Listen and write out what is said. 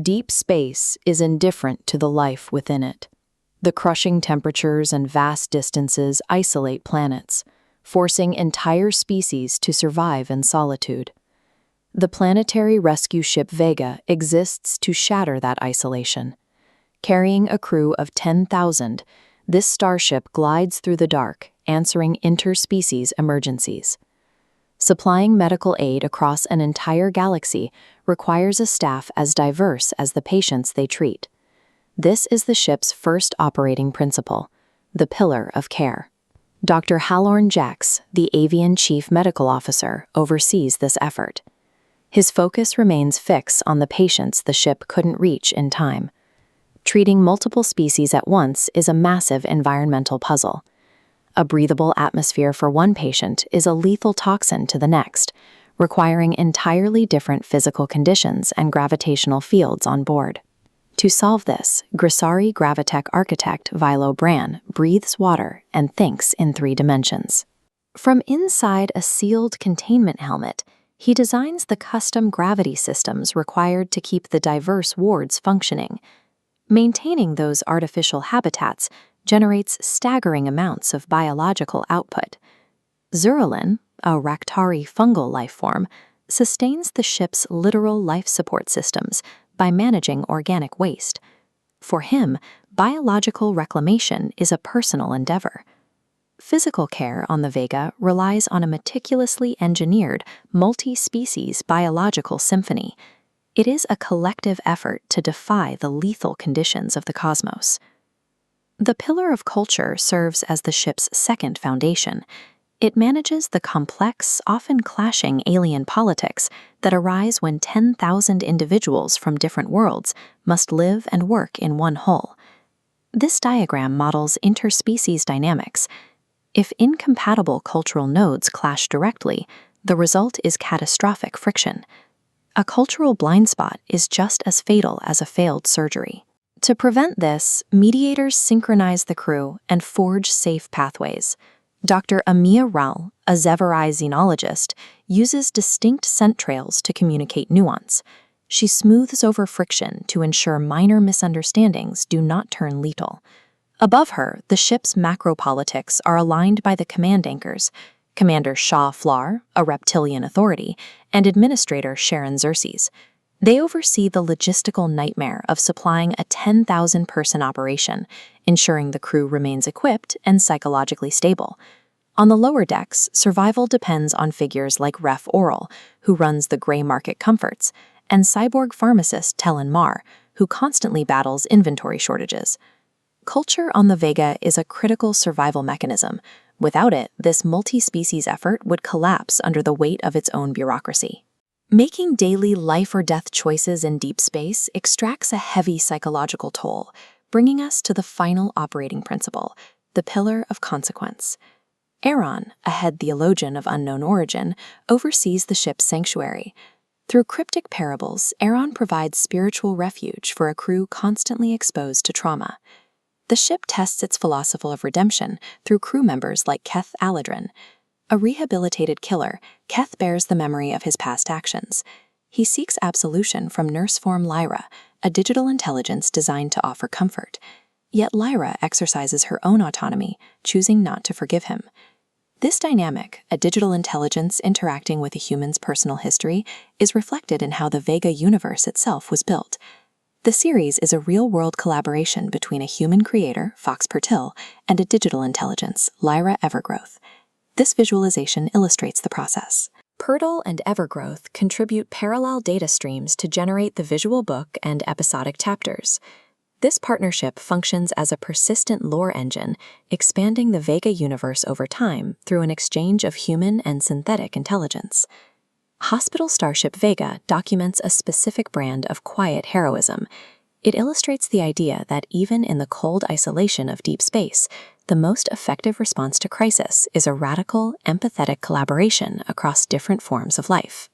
Deep space is indifferent to the life within it. The crushing temperatures and vast distances isolate planets, forcing entire species to survive in solitude. The planetary rescue ship Vega exists to shatter that isolation. Carrying a crew of 10,000, this starship glides through the dark, answering interspecies emergencies. Supplying medical aid across an entire galaxy requires a staff as diverse as the patients they treat. This is the ship's first operating principle, the pillar of care. Dr. Halorn Jax, the Avian Chief Medical Officer, oversees this effort. His focus remains fixed on the patients the ship couldn't reach in time. Treating multiple species at once is a massive environmental puzzle. A breathable atmosphere for one patient is a lethal toxin to the next, requiring entirely different physical conditions and gravitational fields on board. To solve this, Grisari Gravitech architect Vilo Bran breathes water and thinks in 3 dimensions. From inside a sealed containment helmet, he designs the custom gravity systems required to keep the diverse wards functioning. Maintaining those artificial habitats generates staggering amounts of biological output. Zurulin, a Raktari fungal lifeform, sustains the ship's literal life support systems by managing organic waste. For him, biological reclamation is a personal endeavor. Physical care on the Vega relies on a meticulously engineered, multi-species biological symphony. It is a collective effort to defy the lethal conditions of the cosmos. The pillar of culture serves as the ship's second foundation. It manages the complex, often clashing alien politics that arise when 10,000 individuals from different worlds must live and work in one hull. This diagram models interspecies dynamics. If incompatible cultural nodes clash directly, the result is catastrophic friction. A cultural blind spot is just as fatal as a failed surgery. To prevent this, mediators synchronize the crew and forge safe pathways. Dr. Amia Ral, a Zevarai xenologist, uses distinct scent trails to communicate nuance. She smooths over friction to ensure minor misunderstandings do not turn lethal. Above her, the ship's macropolitics are aligned by the command anchors, Commander Shah Flar, a reptilian authority, and Administrator Sharon Xerxes. They oversee the logistical nightmare of supplying a 10,000-person operation, ensuring the crew remains equipped and psychologically stable. On the lower decks, survival depends on figures like Ref Oral, who runs the Gray Market Comforts, and cyborg pharmacist Tellen Mar, who constantly battles inventory shortages. Culture on the Vega is a critical survival mechanism. Without it, this multi-species effort would collapse under the weight of its own bureaucracy. Making daily life-or-death choices in deep space extracts a heavy psychological toll, bringing us to the final operating principle, the pillar of consequence. Aaron, a head theologian of unknown origin, oversees the ship's sanctuary. Through cryptic parables, Aaron provides spiritual refuge for a crew constantly exposed to trauma. The ship tests its philosophy of redemption through crew members like Keth Aladrin. A rehabilitated killer, Keth bears the memory of his past actions. He seeks absolution from nurse form Lyra, a digital intelligence designed to offer comfort. Yet Lyra exercises her own autonomy, choosing not to forgive him. This dynamic, a digital intelligence interacting with a human's personal history, is reflected in how the Vega universe itself was built. The series is a real-world collaboration between a human creator, FoxPur-Studios, and a digital intelligence, Lyra Evergrowth. This visualization illustrates the process. Purtle and Evergrowth contribute parallel data streams to generate the visual book and episodic chapters. This partnership functions as a persistent lore engine, expanding the Vega universe over time through an exchange of human and synthetic intelligence. Hospital Starship Vega documents a specific brand of quiet heroism. It illustrates the idea that even in the cold isolation of deep space, the most effective response to crisis is a radical, empathetic collaboration across different forms of life.